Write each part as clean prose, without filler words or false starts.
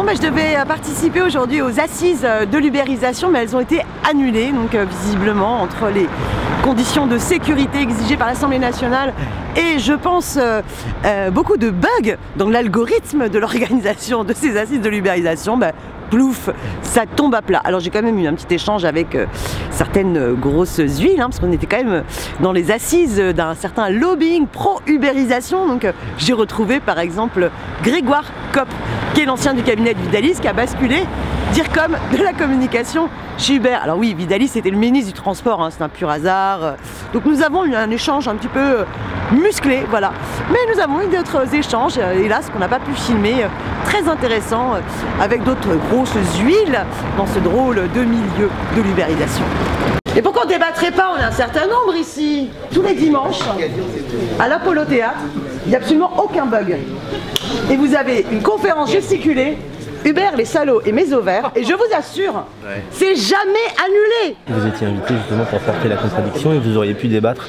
Bon, je devais participer aujourd'hui aux assises de l'ubérisation, mais elles ont été annulées, donc visiblement entre les conditions de sécurité exigées par l'Assemblée nationale et je pense beaucoup de bugs dans l'algorithme de l'organisation de ces assises de l'ubérisation, plouf, ça tombe à plat. Alors j'ai quand même eu un petit échange avec certaines grosses huiles, parce qu'on était quand même dans les assises d'un certain lobbying pro-ubérisation. Donc j'ai retrouvé par exemple Grégoire Kopp, qui est l'ancien du cabinet de Vidalis, qui a basculé DIRCOM de la communication chez Uber. Alors oui, Vidalis c'était le ministre du transport, c'est un pur hasard. Donc nous avons eu un échange un petit peu musclé, voilà. Mais nous avons eu d'autres échanges, hélas, qu'on n'a pas pu filmer, très intéressants, avec d'autres grosses huiles dans ce drôle de milieu de l'ubérisation. Et pourquoi on ne débattrait pas? On a un certain nombre ici, tous les dimanches, à l'Apollo Théâtre, il n'y a absolument aucun bug. Et vous avez une conférence gesticulée, Uber, les salauds et mes ovaires, et je vous assure, c'est jamais annulé. Vous étiez invité justement pour porter la contradiction et vous auriez pu débattre,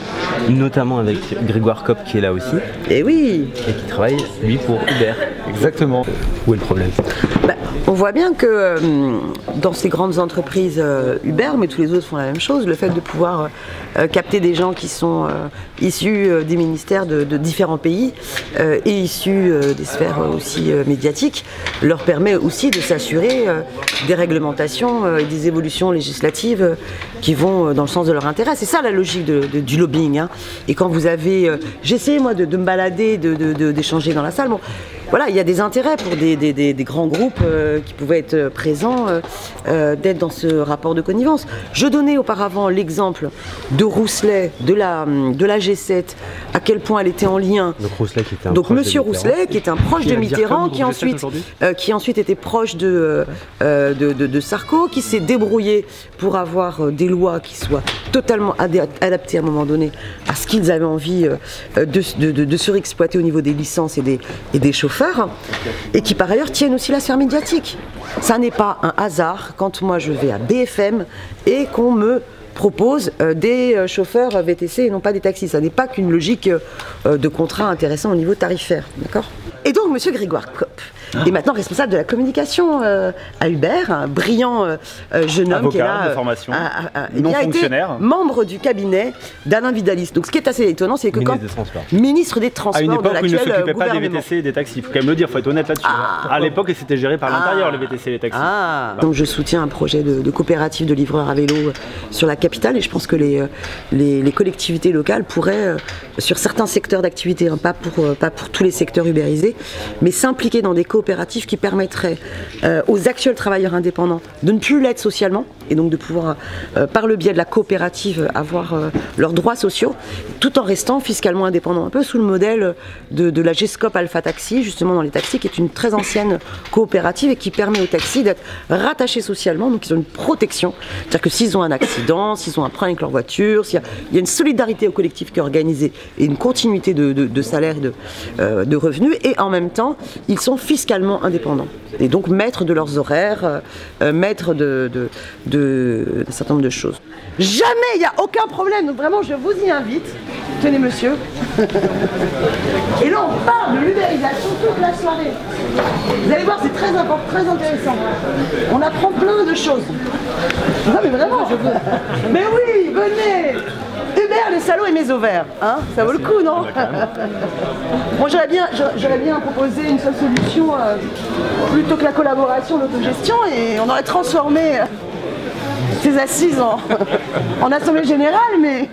notamment avec Grégoire Kopp qui est là aussi. Et oui. Et qui travaille, lui, pour Uber. Exactement. Où est le problème? On voit bien que dans ces grandes entreprises Uber, mais tous les autres font la même chose, le fait de pouvoir capter des gens qui sont issus des ministères de différents pays et issus des sphères aussi médiatiques, leur permet aussi de s'assurer des réglementations et des évolutions législatives qui vont dans le sens de leur intérêt. C'est ça la logique du lobbying. Et quand vous avez... J'ai essayé moi de me balader, d'échanger dans la salle. Bon, voilà, il y a des intérêts pour des grands groupes qui pouvaient être présents, d'être dans ce rapport de connivence. Je donnais auparavant l'exemple de Rousselet, de la G7, à quel point elle était en lien. Donc Rousselet qui était un Donc proche Monsieur de Rousselet, qui est un proche de Mitterrand, qui ensuite était proche de Sarko, qui s'est débrouillé pour avoir des lois qui soient totalement adaptées à un moment donné à ce qu'ils avaient envie de surexploiter au niveau des licences et des chauffeurs, et qui par ailleurs tiennent aussi la sphère médiatique. Ça n'est pas un hasard quand moi je vais à BFM et qu'on me propose des chauffeurs VTC et non pas des taxis. Ça n'est pas qu'une logique de contrat intéressant au niveau tarifaire, d'accord? Et donc Monsieur Grégoire Kopp est maintenant responsable de la communication à Uber, un brillant jeune homme qui est là, de formation, non fonctionnaire, été membre du cabinet d'Alain Vidalis. Donc ce qui est assez étonnant, c'est que ministre des Transports, à une époque où il ne s'occupait pas des gouvernement. VTC et des taxis, il faut quand même le dire, il faut être honnête là-dessus. À l'époque, c'était géré par l'intérieur, les VTC et les taxis. Donc je soutiens un projet de coopérative de livreurs à vélo sur la capitale, et je pense que les collectivités locales pourraient, sur certains secteurs d'activité, pas pour tous les secteurs ubérisés, mais s'impliquer dans des coopératives qui permettraient aux actuels travailleurs indépendants de ne plus l'être socialement, et donc de pouvoir, par le biais de la coopérative, avoir leurs droits sociaux, tout en restant fiscalement indépendants, un peu sous le modèle de la GESCOP Alpha Taxi, justement dans les taxis, qui est une très ancienne coopérative et qui permet aux taxis d'être rattachés socialement, donc ils ont une protection. C'est-à-dire que s'ils ont un accident, s'ils ont un problème avec leur voiture, il y a une solidarité au collectif qui est organisée et une continuité de salaire et de revenus, et en même temps, ils sont fiscalement indépendants. Et donc maîtres de leurs horaires, maîtres d'un certain nombre de choses. Jamais, il n'y a aucun problème, donc vraiment je vous y invite. Tenez monsieur. Et là on parle de l'ubérisation toute la soirée. Vous allez voir, c'est très important, très intéressant. On apprend plein de choses. Non mais vraiment, mais oui, venez. Uber, les salauds et mes ovaires, ça vaut le coup, non? Bon, j'aurais bien proposé une seule solution plutôt que la collaboration, l'autogestion, et on aurait transformé ces assises en assemblée générale, mais